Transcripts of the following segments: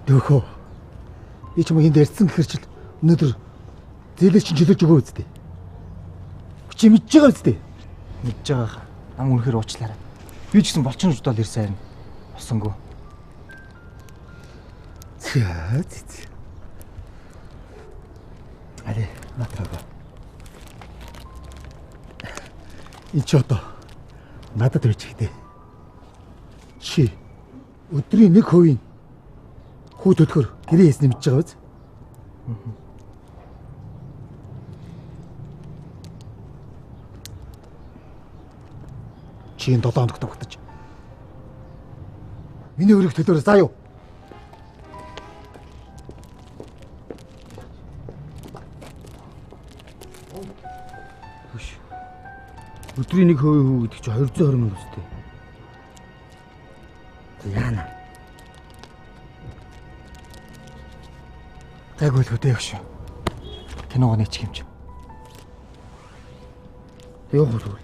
Дөхөө. Би ч юм энд ярьсан гэхэр чил өнөөдөр зээлээ чинь чөлөөж өгөө үсттэй. Чи мэдж байгаа үсттэй. Мэдж байгаа. Ам үнэхээр уучлаарай. Би ч гэсэн болчин уjdал ирсэн харин усангүй. Зээ. Аре, натрага. Энд ч одоо надад байж ихтэй. Чи өдрийн 1% хүү төлөхөр гэрээ хийснэ мэдж байгаа биз? Чи энэ 7 хоногт тогтож. Миний өрөөх төлөөр заа юу? Хөш. Өдрийн 1% хүү гэдэг чи 220 мянга үстэй. Яана. Гайгүй л хөдөө явш. Киногоо нэчих юм чи. Юу хөрвөл.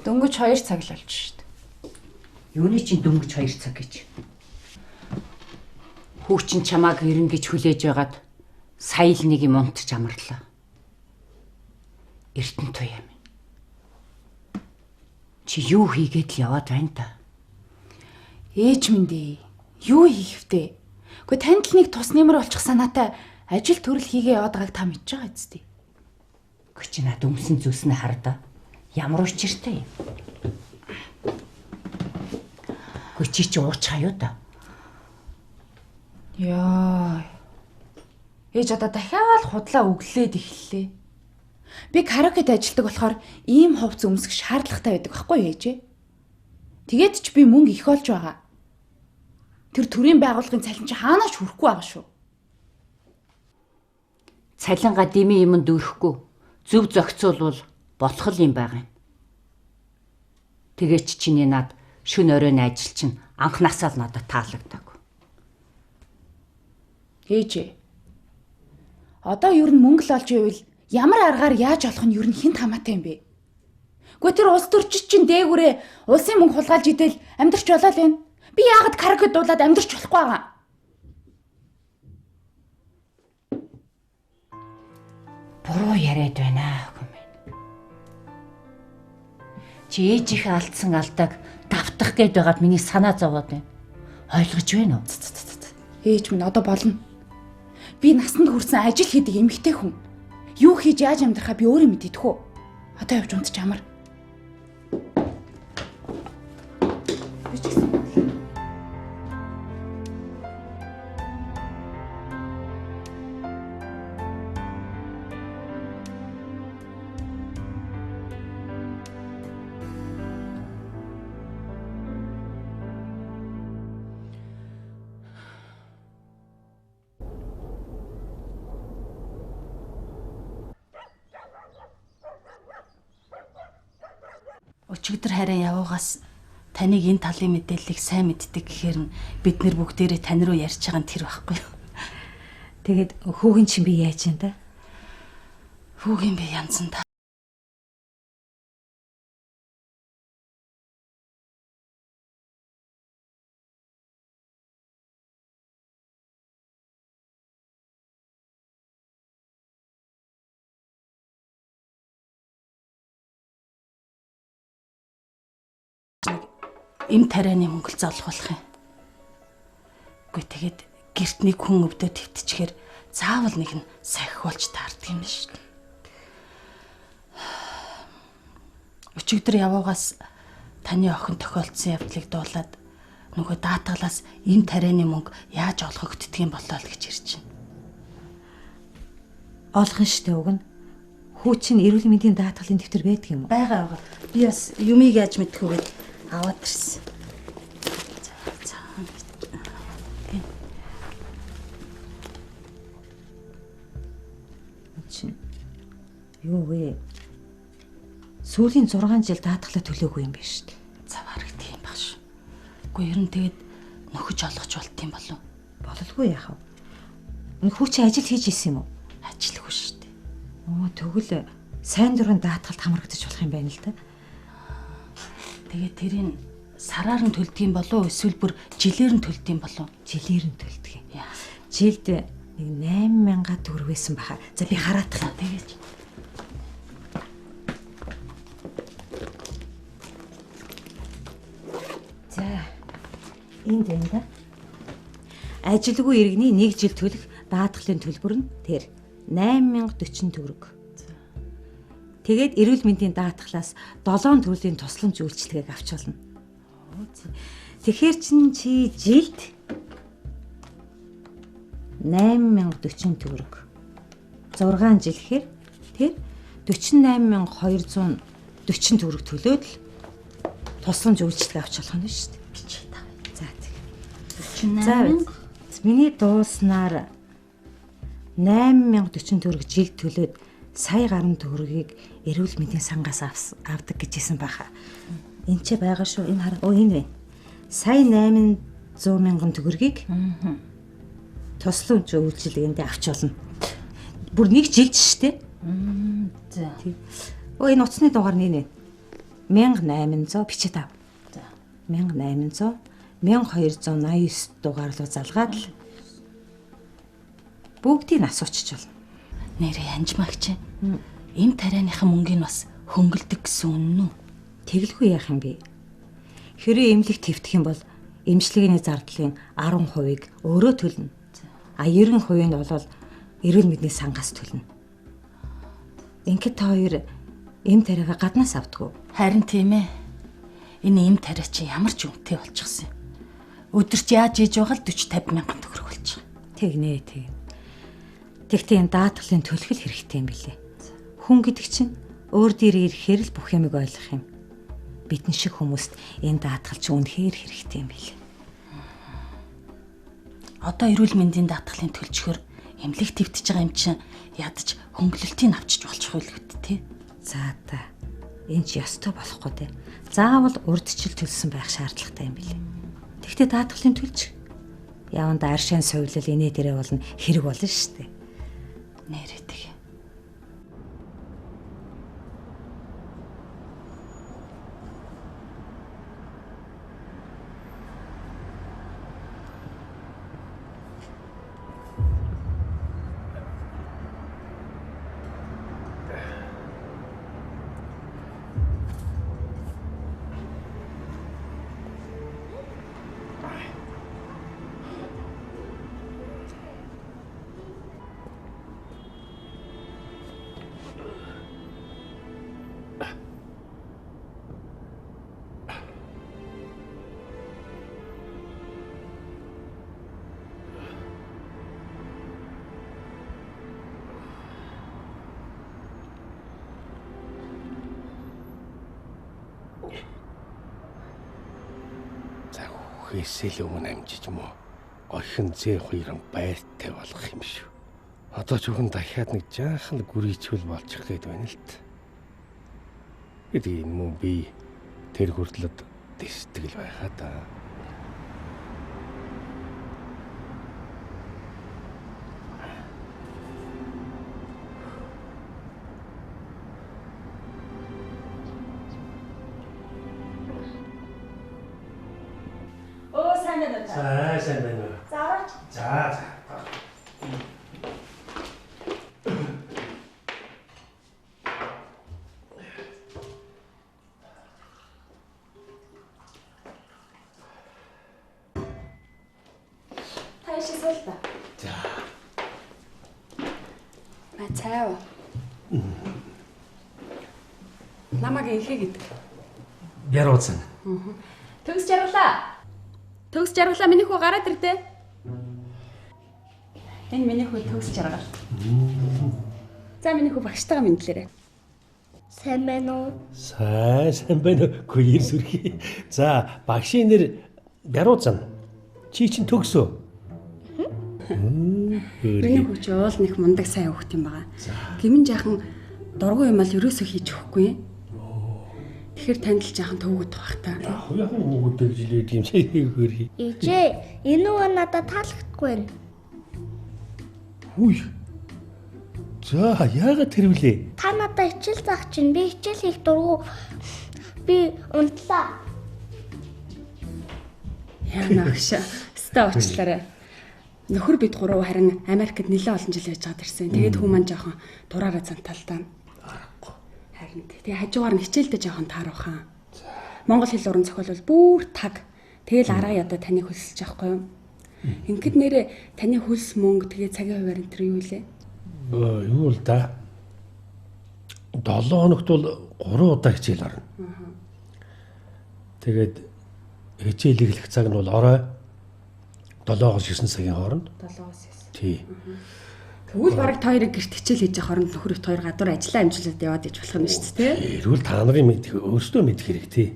Дөнгөж 2 цаг л болж шít. Юуны чинь дөнгөж 2 цаг гэж. Хүүчин чамааг ирнэ гэж хүлээж байгаад сая л нэг юм унтж амарлаа. Эртэн туяа минь. Чи юу хийгээд л яваад байна та? Ээж минь дээ. Юу хийх втэ? Гэхдээ танд л нэг тус нэмэр болчих санаатай ажил төрөл хийгээ яваад байгааг та мэдж байгаа үсттэй. Гэхдээ чи над өмсөн зүйлснээ хардаа. Ямар учиртай юм? Чи чи уучих аюу та. Яа. Ээж одоо дахиад худлаа өглөөд эхэллээ. Би караокед ажилладаг болохоор ийм хувц өмсөх шаардлагатай байдаг байхгүй юу ээж? Тэгээд ч би мөнгө их олж байгаа. Тэр төрийн байгууллагын цалин чи хаанаач хүрэхгүй байгаа шүү. Цалинга дими юмд өрөхгүй. Зөв зохицуулбал болох юм байгаа юм. Тэгээч чиний над шүн оройн ажил чинь анхнаасаа л надад таалагддаг. Ээж. Одоо юу н мөнгө л олж ивэл ямар аргаар яаж олох нь юу н хинт хамаатай юм бэ? Гэхдээ тэр улс төрчид чинь дээгүүрээ улсын мөнгө хулгайлж идэл амьдрч болоо л байна. Би яагаад караокед дуулаад амьдрч болохгүй байгаа? Буруу яриад байна гэмээр. Чи ээжийнхээ алдсан алдааг давтах гээд байгаад миний санаа зовоод байна. Ойлгож байна уу? Ээж минь одоо болно. Би насанд хүрсэн ажил хийдэг эмэгтэй хүн. Юу хийж яаж амьдрахаа би өөрөө мэдээдэх үү? Одоо явж унтч амар. Өчигдөр харин явуугаас таныг энэ талын мэдээллийг сайн мэддэг гэхээр нь бид нэр бүгдээрээ тань руу ярьж байгаа нь тэр байхгүй юу? Тэгээд хүүгийн чинь би яаж юм та? Хүүгийн би янзан та. Им тарианы мөнгө зоолох болох юм. Үгүй тэгээд гэрт нэг хүн өвдөө твтчихээр заавал нэг нь сахих болж таардаг юм шүү дээ. Өчигдөр явуугаас таны охин тохиолдсон явдлыг дуулаад нөгөө даатгалаас эм тарианы мөнгө яаж олгогддгийг болоо л гэж ирж байна. Олгон штэ уг нь. Хүү чинь эрүүл мэндийн даатгалын дэвтэр байдаг юм уу? Байгаа. Би бас юмыг яаж мэдхүүгээд аваад ирсэн. За. Чин юу вэ? Сүүлийн 6 жил даатгалаа төлөөгүй юм биш үү? За бараг тийм багш. Үгүй ер нь тэгээд нөхөж олгож болт юм болов. Бололгүй яах вэ? Хүү чи ажил хийж исэн юм уу? Ажилгүй шүү дээ. Оо тэгвэл сайн дурын даатгалд хамрагдаж болох юм байна л да. Тэгээд тэрийг сараар нь төлдөг юм болов уу эсвэл бүр жилээр нь төлдөг юм болов уу? Жилээр нь төлдөг юм. Яа. Жилд нэг 8,000 төгрөг байсан баха. За би хараадах. Тэгээд За энд байна да. Ажилгүй иргэний 1 жил төлөх даатгалын төлбөр нь тэр 8,040 төгрөг. Тэгээд эрүүл мэндийн даатгалаас 7 төрлийн тусламж үйлчилгээг авч болно. Тэгэхээр чи жилд 8,040 төгрөг. 6 жил гэхээр тэр 48,240 төгрөг төлөөд л тусламж үйлчилгээ авч болох нь шүү дээ. бичиж таа. За тийм. 48. Миний дууснаар 8,040 төгрөг жилд төлөөд сая гаруй төгрөгийг эрүүл мэндийн сангаас авдаг гэжсэн баха. Энд ч байгаа шүү. Энэ хараа. Оо энэ байна. Сая 800,000 төгрөгийг тусламж үйлчилгээнд авч болно. Бүр 1 жилд штэ. За. Оо энэ утасны дугаар нь энэ. 1800 бичээд ав. За. 1800 1289 дугаар руу залгаад л бүгдийг асуучч болно. Нэрээ янжмагч. Эм тарианыхан мөнгөний бас хөнгөлдөг гэсэн үнэн үү? Тэглэхгүй яах юм бэ? Хэрэг эмнэлэг твтэх юм бол эмчилгээний зардлын 10%-ийг өөрөө төлнө. А 90% нь бол эрүүл мэндийн сангаас төлнө. Ингээд та хоёр эм тариагаа гаднаас авдаг уу? Харин тийм ээ. Энэ эм тариа чи ямар ч үнэтэй болчихсон юм. Өдөрч яаж ийж байгаа л 40-50 мянган төгрөг болчих. Тэгнэ тэг. Тэгтээ энэ даатгалын төлөх л хэрэгтэй юм билээ. Хүн гэдэг чинь өөр дээрээ ирэхээр л бүх юмыг ойлгох юм. Бидэн шиг хүмүүст энэ даатгал ч үнэхээр хэрэгтэй юм билээ. Одоо эрүүл мэндийн даатгалын төлчгөр эмнэлэг твтэж байгаа юм чинь ядаж хөнгөлөлтийг авчиж болчих үйл үү те. За та энэ ч ёстой болохгүй дээ. Заавал урдчил төлсөн байх шаардлагатай юм билээ. Тэгтээ даатгалын төлч яванда аршин сувлал инээ дээрээ болно хэрэг болно шүү дээ. Нэрээ тэг. Хэсэл өмнө амжиж мó гойхон зээ хоёрын байртай болох юм шүү. Одоо ч өгөн дахиад нэг жаахан гүрийчүүл болчих гээд байна л т. Гэдэг юм уу би тэр хүртлэд дэстгэл байхаа та. За сайн байна уу? За. Таашисэл та. За. Цаав. Намаг ихэ гэдэг. Ярууцсан. Төгс жаргалаа. Төгс жаргалаа миний хүү гараад ирдэ. Энэ миний хүү төгс жаргал. За миний хүү багштайгаа мэдлээрэй. Сайн байна уу? Сайн байна. Гүйр сүрхий. За, багшийн нэр Ярууцсан. Чи чинь төгсөө. Миний хүү чи уул нэг мундаг сайн хөхт юм байгаа. Гэмэн жаахан дургуй юм ал ерөөсөө хийж өгөхгүй. Тэгэхээр танд л жаахан төвгөд байх та. Яхан хүүгүүдтэй жилээд юм шиг хөрхий. Ээжээ, энэ уу надад таалагдахгүй байна. Хүй. За, яагаад тэр вүлээ? Та надад хичээл заах чинь би хичээл хийх дургу. Би унтлаа. Яна агшаа. Өстө уучлаарай. Нөхөр бид гурав харин Америкт нэлээд олон жил байж байгаад ирсэн. Тэгээд хүмүүс маань жоохон дураараа цанталдаа. Харин тэгээ хажуугаар нь хичээлдээ жоохон тааруухан. Монгол хэл уран зохиол бол бүр таг. Тэгэл арга ядаа таныг хөлсөж байхгүй юу? Ингээд нэрээ таны хөлс мөнгө тэгээ цагийн хуваар энэ төр юу вэ? Юу л да. 7 хоногт бол 3 удаа хичээл орно. Тэгээд хичээл эхлэх цаг нь бол орой 7-оос 9 цагийн хооронд. 7-оос 9. Тий. Тэгвэл бараг та хоёрыг гэрт хичээл хийж явах хооронд нөхөр их хоёр гадуур ажиллаа амжилтад яваад иж болох юм шүү дээ. Эрүүл та нарын мэдэх өөрсдөө мэдэх хэрэгтэй.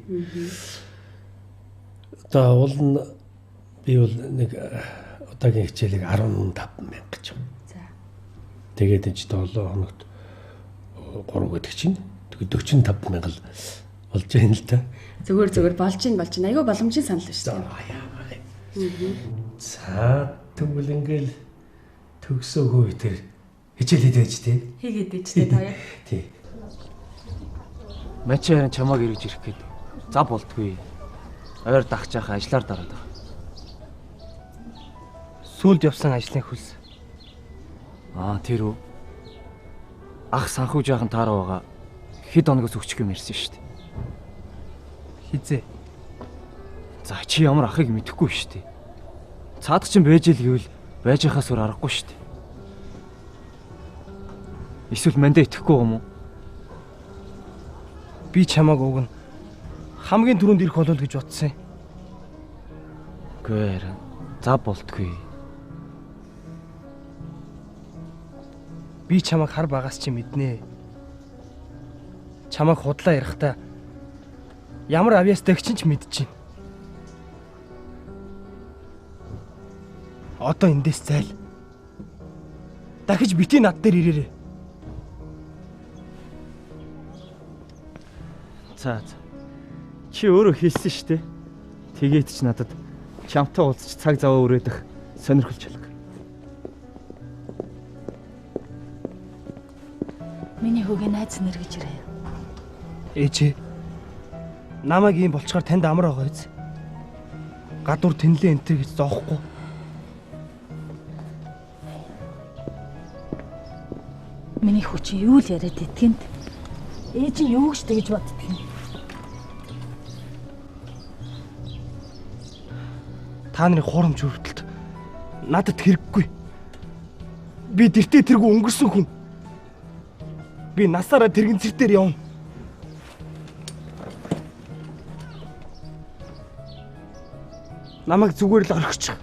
Одоо уул нь би бол нэг удаагийн хичээлийг 15,000 гэж байна. За. Тэгээд энэ 7 хоногт 3 гэдэг чинь тэгээд 45,000 л болж байна л та. Зүгээр болж ин айгүй боломжийн санал шүү дээ. За тэгвэл ингээл төгсөөгөө тэр хичээл хийдэг байж тээ. Хийгээд ичтэй та яа. Тий. Мачи харин чамааг эргэж ирэх гээд за болтгүй. Ойр дагч яхаа ажиллаар дараад байгаа. Сүүлд явсан ажлын хөлс. Тэр үү. Ах санхүү жаахан таараа байгаа. Хэд хоногоос өгчих юм ярьсан шүү дээ. Хизээ. За чи ямар ахыг мэдэхгүй шүү дээ. Цаадах чинь байж ил гэвэл байж хаас өөр аргагүй шүү дээ. Эсвэл мандаа итгэхгүй юм уу? Би чамааг уг нь хамгийн түрүүнд ирэх болов гэж бодсон. Гэр. За болтгүй. Би чамайг хар багаас чи мэднэ. Чамайг худлаа ярихдаа ямар авьяас дэгчин ч мэдчихэв. Одоо эндээс зайл. Дахиж бити над дээр ирээрэй. За. Чи өөрөө хэлсэн шүү дээ. Тэгээд ч надад чамтай уулзч цаг зав өрөөдөх сонирхолж байна. Миний хүүгийн найз нэр гэж ирээ. Ээжээ. Намайг ийм болчоор танд амар байгаа биз? Гадуур тэнлээ энтер гэж зоохгүй. Миний хүү чи юу л яриад итгэнд? Ээж нь юу гэж тэгж боддөг юм? Та нарын хуурамч хүртэлт надад хэрэггүй. Би дэртээ тэргүй өнгөрсөн хүн. Би насаараа тэрэгэн цэр дээр явна. Намайг зүгээр л орхичих.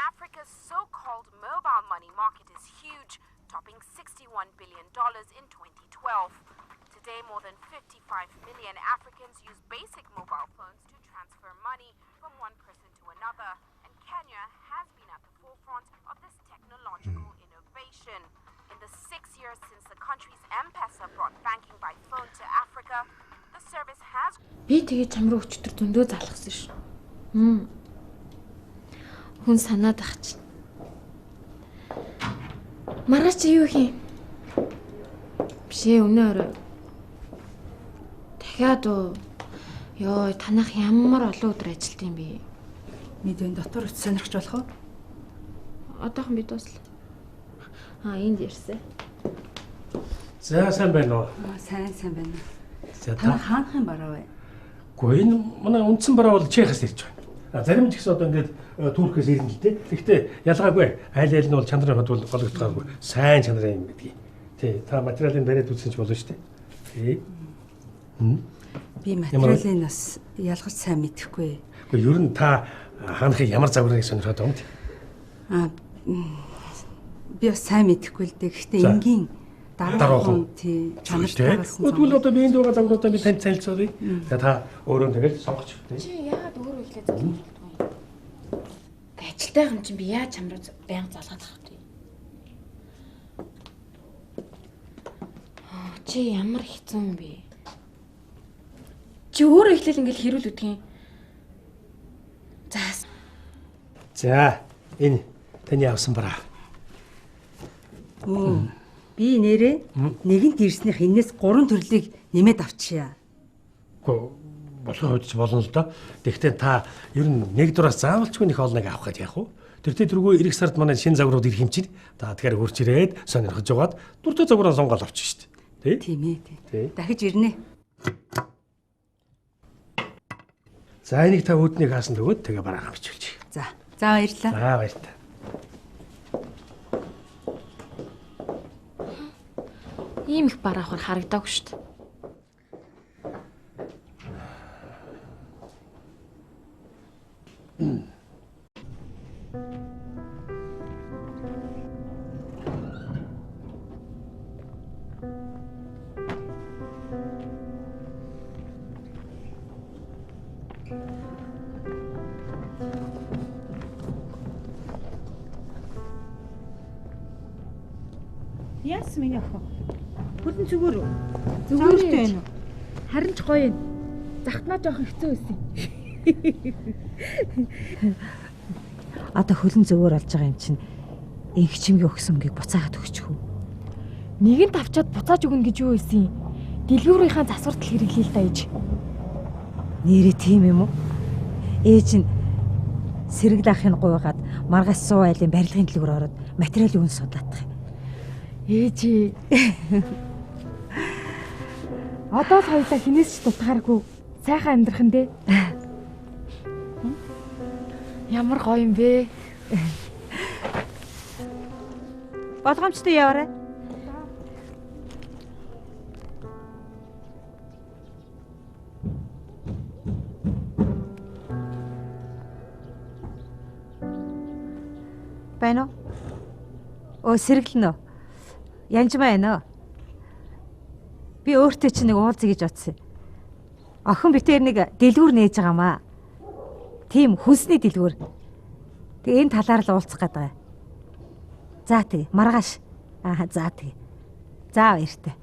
Africa's so-called mobile money market is huge, topping $61 billion in 2012. Today, more than 55 million Africans use basic mobile phones to transfer money from one person to another, and Kenya has been at the forefront of this technological innovation. In the 6 years since the country's M-Pesa brought banking by phone to Africa, the service has... Би тэгээ чам руу өчтөр зөндөө залгасан ш. Хүн санаад ах чинь. Маргааш юу хий? Бишээ өнөө өрөө. Дахиад уу. Йоо, танах ямар олон өдөр ажилт юм бэ? Мэдэн дотор үт сонирхож болох уу? Одоохон би дуслаа. Энд ирсэн. За сайн байна уу? Сайн байна. За Та та. хаанах юм бараа вэ? Гэхдээ энэ манай үндсэн бараа бол Чехаас ирж байна. Зарим ч гэсэн одоо ингээд Туркээс ирнэ л дээ. Гэхдээ ялгаагүй айл айл нь бол чанарын хувьд бол гологдохоогүй сайн чанарын юм гэдгийг. Тий, та материалын бариад үзсэн ч болно шүү дээ. Тий. Би материалын бас ялгарч сайн мэдэхгүй. Гэхдээ ер нь та хаанахыг ямар загварыг сонирхоод байгаа юм бэ? Би бас сайн мэдэхгүй л дээ. Гэхдээ энгийн дараахан тий чанартайгаас нь. Тэгвэл одоо биеинд байгаа загваруудаа би танд танилцуулъя. За та өөрөө тэгэл сонгоч. Чи яагаад өөрөө хэлээ залгуулдаг вэ? Ажилтай юм чинь би яаж чамруу байнга залгаад авах вэ? Чи ямар хэцүү юм бэ? Чи өөрөө ихлээл ингээл хэрүүл үдгийн. За энэ таны авсан бараа. Би нэрээ нэгэнт ирснийх энэс 3 төрлийг нэмээд авчия. Гэхдээ болох үед ч болно л доо. Тэгэхдээ та ер нь нэг дураас заавалчгүй нэг хоолныг авах гэж яах вэ? Тэр тэргүй эх сард манай шинэ загварууд ирэх юм чинь. Та тэгэхээр хурц ирээд сонирхож жагаад дуртай загвараа сонгоод авчих шүү дээ. Тийм ээ. Дахиж ирнэ. За энийг та үүднийг хаасан төгөөд тэгээ бараагаа бичүүлчих. За баярлалаа. За баярлалаа. Ийм их бараа авахар харагдаагүй шүү дээ. Яасан миний охин? Хөлн зүгээр үү? Зүгээр байна уу? Харин ч гоё юм. Захтнаа жоохон хэцүү байсан. Одоо хөлн зүгээр болж байгаа юм чинь инх чимгийн өгсөн өмгийг буцаагаад өгчих үү? Нэгэнт авчаад буцааж өгнө гэж юу ийсэн? Дэлгүүрийнхаа засвартал хэрэглэе л да ээж. Нэрээ тийм юм уу? Ээж нь сэрэг лахын гуйгаад маргаас суу айлын барилгын дэлгүүр ороод материалын үн судлаадах юм. Ээж. Одоо л хоёулаа хинээс ч дутгааргүй сайхан амьдрах нь дээ. Ямар гоё юм бэ? Болгоомжтой яваарай. Байна уу? Сэргэлнэ үү? Янжмаа байна уу? Би өөртөө чи нэг уулзъя гэж бодсон. Охин битээр нэг дэлгүүр нээж байгаамаа. Тийм хүнсний дэлгүүр. Тэгээ энэ талаар л уулзах гэдэг. За тэг маргааш. За тэг. За баяртай.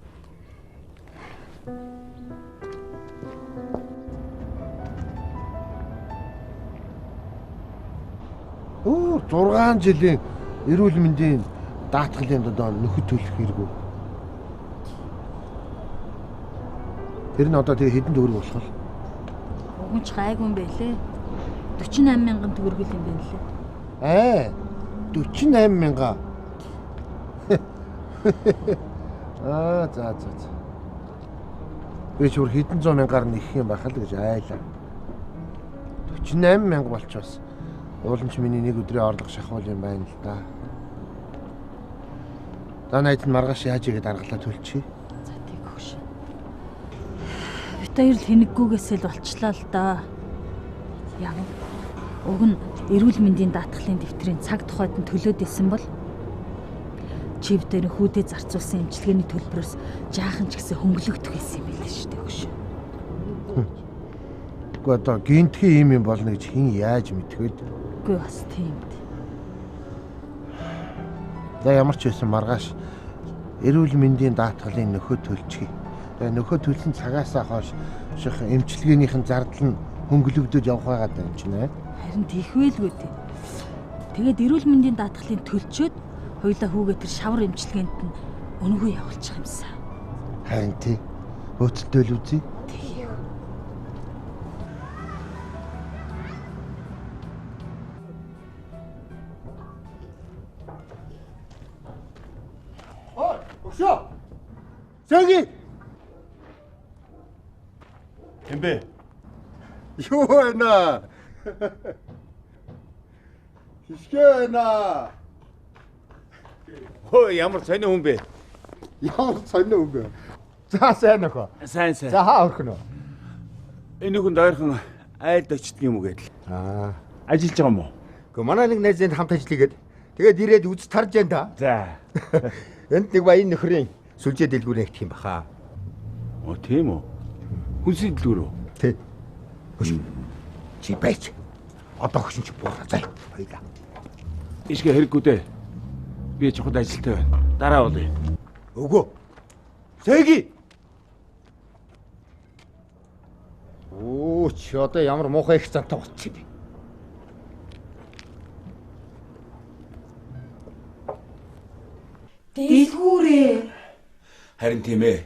Оо 6 жилийн эрүүл мэндийн даатгалын одоо нөхөд төлөх хэрэггүй. Тэр нь одоо тэгээ хэдэн төгрөг болох вэ? Уган ч гайгүй юм байлээ. 48 мянган төгрөг юм байна лээ. 48 мянга. За. Би ч өөр хэдэн зуун мянгаар нь их юм байх л гэж айлаа. 48 мянга болчихвол ууламж миний нэг өдрийн орлого шахуул юм байна л да. За найд нь маргааш яаж игээд аргалаа төлчихье. За тийм хөш. Битээр л хэнэггүйгээсээ л болчлаа л да. Яг уг нь эрүүл мэндийн даатгалын дэвтрийн цаг тухайд нь төлөөд исэн бол чив дээр хүүдээ зарцуулсан эмчилгээний төлбөрөөс жаахан ч гэсэн хөнгөлөгдөх байсан юм билээ шүү дээ хөш. Гэхдээ одоо гинтхэн юм болно гэж хэн яаж мэдгээд? Үгүй бас тийм. За ямар ч байсан маргааш эрүүл мэндийн даатгалын нөхөд төлчихье. Тэгээ нөхөд төлсөн цагаасаа хойш ших эмчилгээнийхэн зардал нь хөнгөлөгдөж явах байгаад байна ч нэ. Харин тийхвэлгүй дээ. Тэгээд эрүүл мэндийн даатгалын төлчөөд хоёулаа хүүгээ тэр шавар эмчилгээнд нь өнгөө явуулчих юмсан. Харин тий. Хөөцөлтөө л үзье. Өгшөө. Зөги. Эмбэ. Юу байна? Хишгэнэ. Хөө ямар сони хүн бэ? Ямар сони хүн бэ? За сайн нөхөө. Сайн. За хаа өрхөн үү? Энэ хүн дойрхон айлд очдөг юм уу гэдэл. Ажиллаж байгаа юм уу? Гэхдээ манай нэг найзын хамт ажиллагээд тэгээд ирээд үз тарж байна да. За. Энд нэг баян нөхрийн сүлжээ дэлгүүр нэгдэх юм баха. Оо тийм үү? Хүнсний дэлгүүр үү? Тий. Хөш. Чи байж. Одоо хөшин чи буураа зай. Хоёлаа. Ишгэ хэрэггүй дээ. Би чухал ажилтай байна. Дараа болъё. Өгөө. Зэги. Оо чи одоо ямар муухай их зантай болчих юм бэ? Дэлгүүрээ. Харин тийм ээ.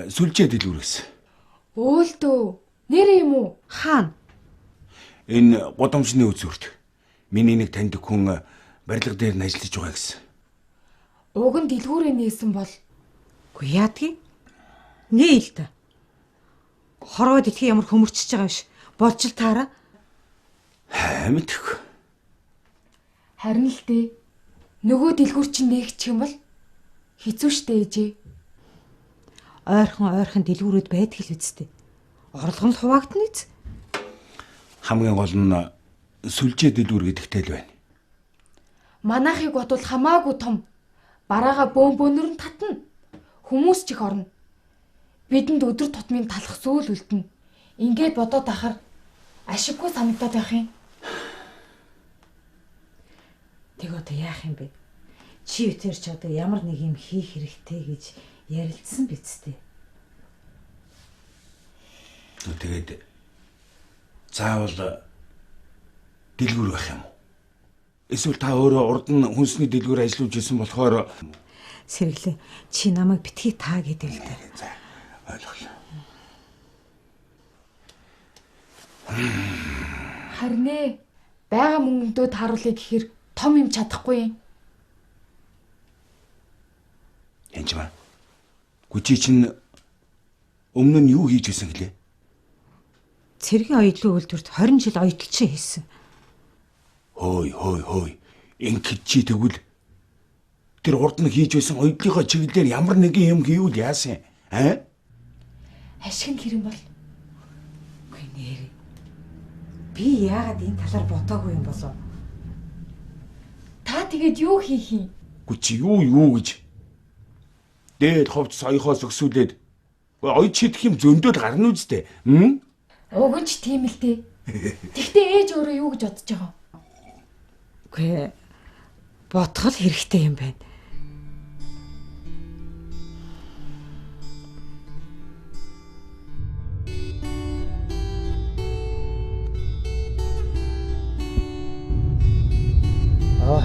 Сүлжээ дэлгүүр гэсэн. Өөлтөө. Нэр юм уу? Хаана? Энэ гудамжны үзүүрт. Миний нэг таньдаг хүн барилга дээр нь ажиллаж байгаа гэсэн. Уг нь дэлгүүрээ нээсэн бол Үгүй яадгийг? Нээ л та. Хорвоо дэлхий ямар хөмөрчж байгаа биш. Болж л таараа. Мэдэх. харин л дээ. Нөгөө дэлгүүр чинь нээгчих юм бол хэцүү шттэ ээжээ. Ойрхон дэлгүүрүүд байдаг л үсттэй. Орлого нь хуваагдана биз? Хамгийн гол нь сүлжээ дэлгүүр гэдэгтэй л байна. Манайхыг бодвол хамаагүй том. Бараага бөөнөр нь татна. Хүмүүс ч их орно. Бидэнд өдөр тутмын талах сүүл үлдэнэ. Ингээд бодоод ахаар ашиггүй санагдаад байх юм. Тэг одоо яах юм бэ? Чи өтер ч одоо ямар нэг юм хийх хэрэгтэй гэж ярилцсан биз дээ. Тэгээд заавал дэлгүүр байх юм уу? Эсвэл та өөрөө урд нь хүнсний дэлгүүр ажиллаж исэн болохоор Сэргэлээ чи намайг битгий таа гэдэг л дээ. За ойлголоо. Харин ээ бага мөнгөндөө тааруулъя гэхээр том юм чадахгүй юм. Янж ба. Гүчи чинь өмнө нь юу хийж исэн гэлээ? Цэргийн оёдлын үйлдвэрт 20 жил оёдлчин хийсэн. Хөөй. Ингээд чи тэгвэл тэр урд нь хийж байсан оёдлынхоо чиглэлээр ямар нэгэн юм хийвэл яасан? Ашиг нь хэрэм бол. Үгүй нэр. Би яагаад энэ талаар бодоогүй юм болов? Та тэгээд юу хийх юм? Гүчи юу гэж? Дээд ховц соёхоос өксүүлээд оёд шидэх юм зөндөл гарна үстэй. Уг нь ч тийм л дээ. Тэгтээ ээж өөрөө юу гэж бодож байгаа? Үгүй бодгол хэрэгтэй юм байна.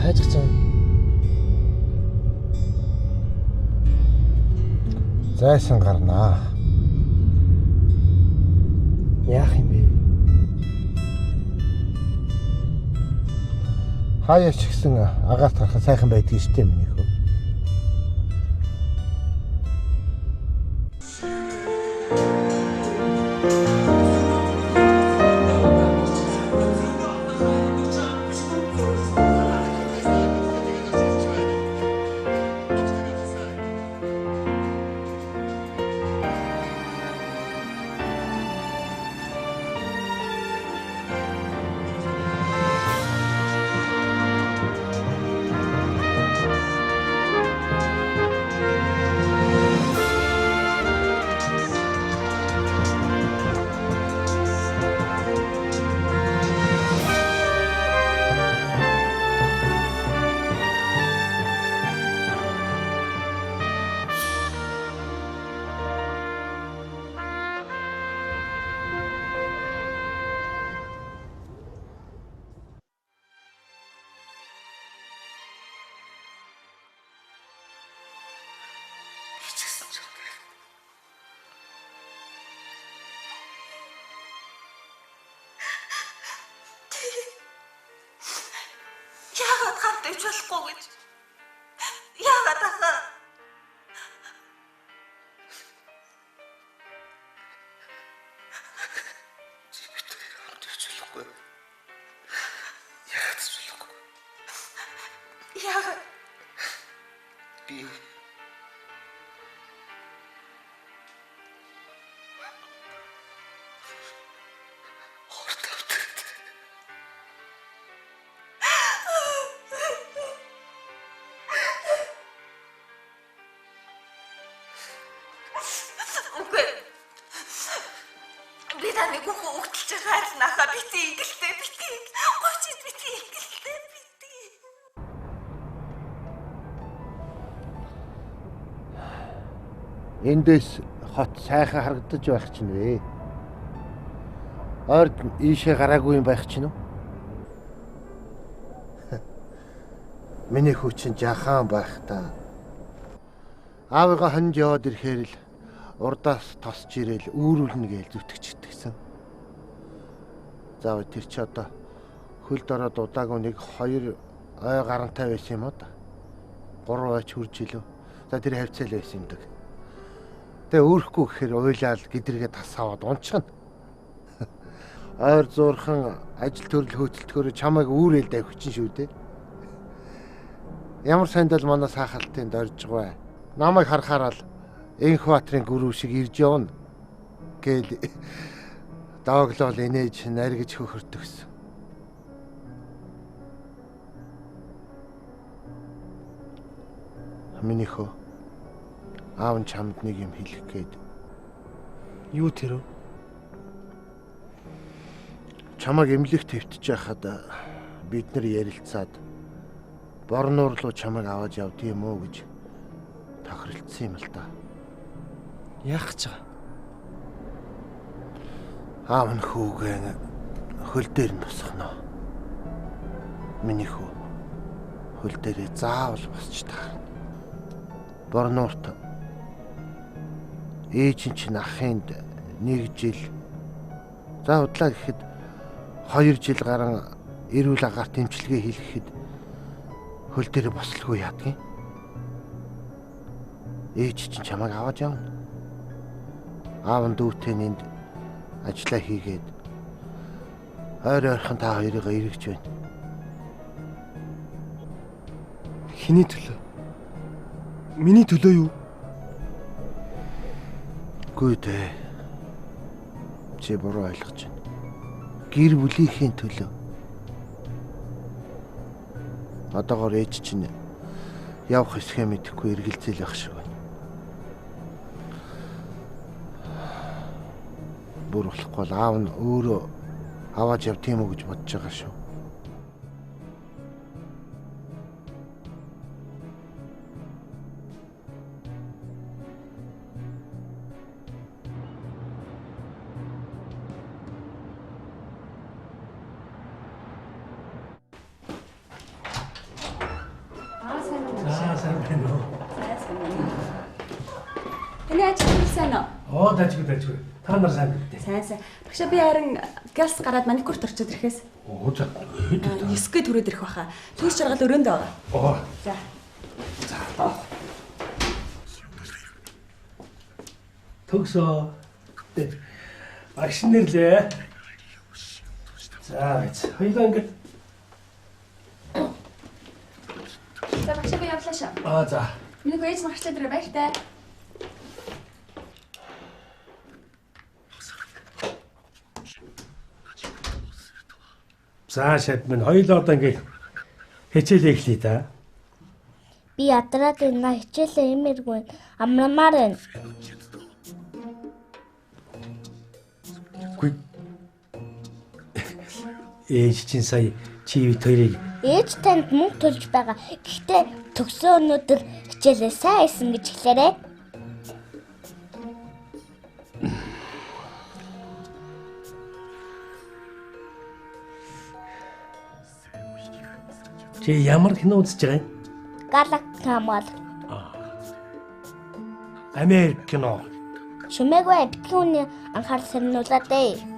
Хайж гацсан. Зайсан гарнаа. Яах юм бэ? Хаяа ч гэсэн агаарт харах сайхан байдгийг штэ минийх үү. Яагаад хамт ивч болохгүй гэж? Яагаад ахаа? болохгүй. Яагаад ч болохгүй. Яагаад? Би Үгүй. Би таны хүүхүү өгтөлж хайрлнахаа бити ингэлтэй бити. Гочид бити ингэлтэй бити. эндээс хот сайхан харагдаж байх чинь вэ? Орд ийшээ гараагүй юм байх чинь үү? Миний хүү чинь жахан байх та. Аавыгаа ханд яваад ирэхээр л урдаас тосч ирээл үүрүүлнэ гэж зүтгэждэгсэн. Заавал тэр чи одоо хөлд ороод удаагүй 1-2 ой гарантай байсан юм уу да? 3 ойч хурж илүү. За тэр хавцаал байсан юм дэг. Тэгээ өөрөхгүй гэхээр уйлаал гидрэгээ тасаваад унчихна. Ойр зуурхан ажил төрөл хөдөлтгөөрөө чамайг үүрэл давхичин шүү дээ. Ямар сандал манай сахалтын дорж байгаа. Намайг харахаараа л Энх Баатрын гүрүү шиг ирж явна гэл дооглол инээж наргиж хөхөртөгсөн. Миний хөө аав нь чамд нэг юм хэлэх гээд. Юу тэр вэ? Чамайг эмнэлэгт хэвтэж байхад бид нар ярилцаад Борнуур руу чамайг аваад явд юм уу гэж тохиролцсон юм л да. Яах гэж байгаа? Аав нь хүүгээ хөл дээр нь босгоно. Миний хүү хөл дээрээ заавал босч таарна. Борнуурт ээж чинь ахынд 1 жил за удлаа гэхэд 2 жил гарan эрүүл агаар тэмчилгээ хийлгэхэд хөл дээрээ бослогүй яадгийн. Ээж чинь чамайг аваад явна. Аав нь дүүтэй нэнд ажиллаа хийгээд ойрхон та хоёрыг эргэж байна. Хиний төлөө? Миний төлөө юу? Үгүй дээ. Чи буруу ойлгож байна. Гэр бүлийнхээ төлөө. Одоогоор ээж чинь явах хэсгээ мэдэхгүй эргэлзээл байх шиг байна. Бүр болохгүй бол аав нь өөрөө аваад яв тийм үү гэж бодож байгаа шүү. Эний ажил сайн уу? Дажгүй. Та нар сайн мэдээ. Сайн. Багшаа би харин галс гараад маникюрт орчод ирэхээс. За. 9-гээ түрээд ирэх баха. Түүс жаргал өрөөндөө байгаа. За. Төгсөө. Багш нэрлээ. За, хоёулаа ингээд. За багшаа би явлаа шаа. За. Миний ээж магшлаа дээр байртай. За шат минь хоёулаа одоо ингээд хичээл эхлэе да. Би ядраад энэ хичээлээ имэргүй амрамаар байна. Гүй. Ээж чинь сая чи хоёрыг Ээж танд мөнгө төлж байгаа. Гэхдээ төгсөө өнөөдөр хичээлээ сайн хийсэн гэж хэлээрэй. Чи ямар кино үзэж байгаа юм? Галактамал. Америк кино. Шумэгвэ битгэүний анхаарал сэрнүүлээд дээ.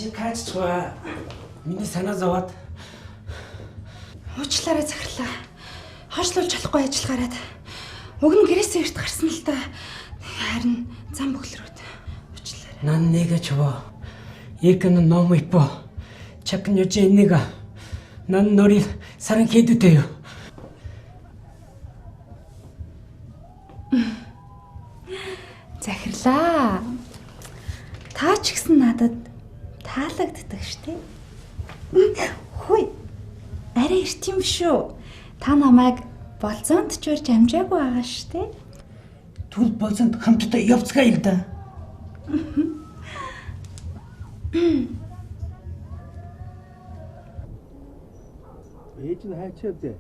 Чи кайцгаа. Миний санаа зовоод. Уучлаарай захирлаа. Хойшлуулж чадахгүй ажил гараад. Уг нь гэрээсээ эрт гарсан л да. Харин зам бөглөрөөд. Уучлаарай. Нан нэгэ чаваа. Екэн ном ипо. Чакнё жэнэга. Нан нори саран хийдүтэй юу? Захирлаа. Та ч гэсэн надад таалагддаг штеп. Хүй. Арай эрт юм шүү. Та намайг болзоонд ч урьж амжаагүй байгаа штеп. Түл болзоонд хамтдаа явцгаа юм да. Ээж нь хайчаад дээ.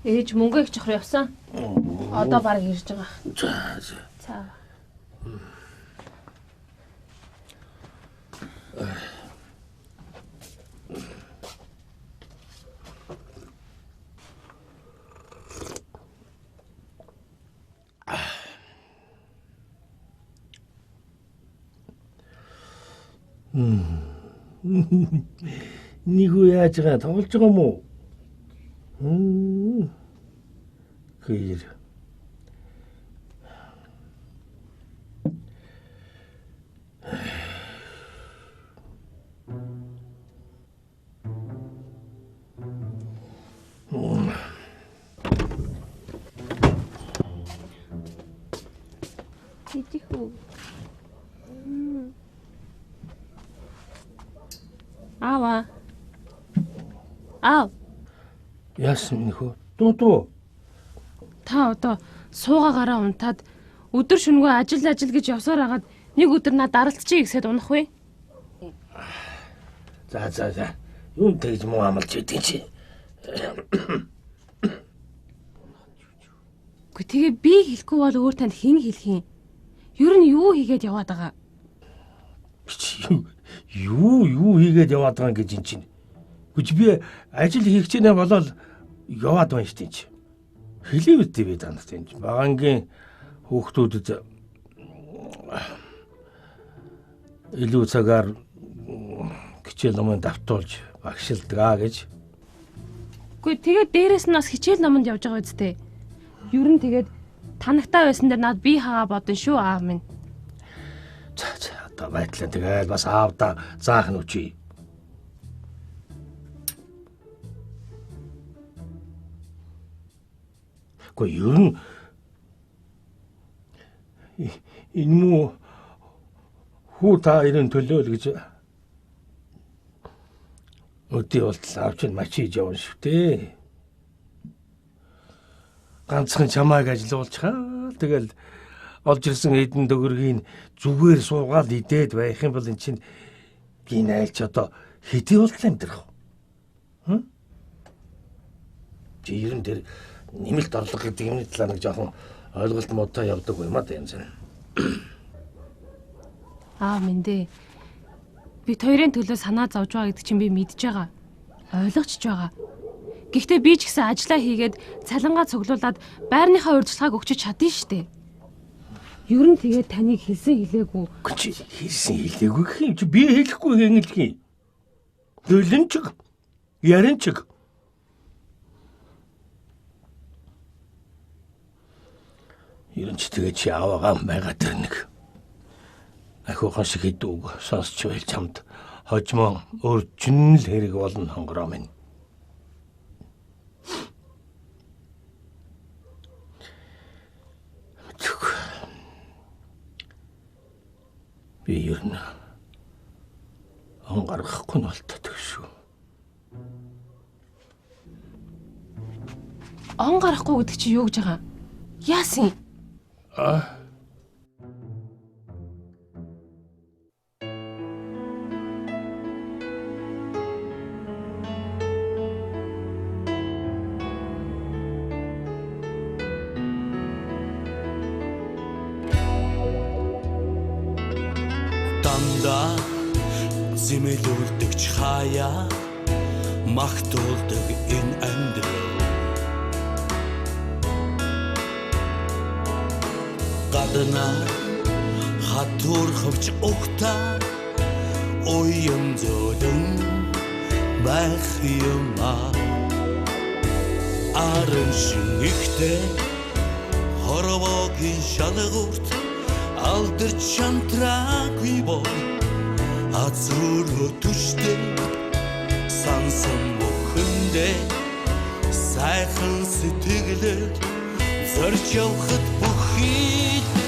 Ээж мөнгө их жохор явсан. Одоо баг ирж байгаа. За. Нэг үү яаж байгаа тоглож байгаа юм уу? Гэр. Тихо. Ава. Ав. Яасан нөхөө? Дуу. Та одоо суугаагаараа унтаад өдөр шөнөгүй ажил гэж явсаар хагаад нэг өдөр над даралцчихъя гэсэд унах вэ? За. Юун тэгж муу амлж идэв чи. Гүй тэгээ би хэлэхгүй бол өөр танд хэн хэлэх юм? Ер нь юу хийгээд яваад байгаа? Юу хийгээд яваад байгаа гэж эн чинь. Güç би ажил хийх гэж нэ болол яваад байна шүү дээ чи. Хэлээ үгүй би танарт энэ багангийн хүүхдүүдэд илүү цагаар хичээл номыг давтуулж багшилдаг гэж. Гүй тэгээд дээрэс нь бас хичээл номонд явж байгаа үстэй. Ер нь тэгээд танагтаа байсан дээр над би хагаа бодсон шүү аав минь. За одоо байтлаа тэгээд бас аавда заах нь үчи. Гүй ер нь энэ муу хүү та ирэн төлөөл гэж өдөө болтол авч нь мачиж явна шүү дээ. Ганцхан чамайг ажиллуулчихаа. Тэгэл олж ирсэн эдэн төгрөгийг зүгээр суугаад идээд байх юм бол эн чинь гин айлч одоо хэдий болтол амьдрах вэ? Чи ер нь тэр нэмэлт орлого гэдэг юмны талаар нэг жоохон ойлголт муутай явдаг юм аа энэ зэн. Мэндэ. Бид хоёрын төлөө санаа зовж байгаа гэдэг чинь би мэдж байгаа. Ойлгоч байгаа. Гэхдээ би ч гэсэн ажиллаа хийгээд цалингаа цуглуулад байрныхаа урьдчилгааг өгчөж чадна штэ. Ер нь тэгээд таныг хэлсэн хэлээгүй. Чи хэлсэн хэлээгүй гэх юм чи би хэлэхгүй гэнэлх юм. Төлөнчг. Яринчг. Ер нь ч тэгээд чи аваагаа байгаа тэр нэг ахиухан шиг хэдүүг сонсч байл чамд хожмоо өөр чинь л хэрэг болно хонгороо минь. Би ер нь онгарахгүй нь болтдог шүү. Он гарахгүй гэдэг чи юу гэж байгаа? Яасан? Дандаа зэмэлүүлдэгч хаяа магтуулдаг энэ амьдрал гадна хатуурхавч ухта уян зөөлөн байх юмаа арын шинэгтэй хоровогийн шалгуурт алдарч шантраагүй бол азруу төштэй сансан бүхэндээ сайхан сэтгэлээр зорж явахд бүхий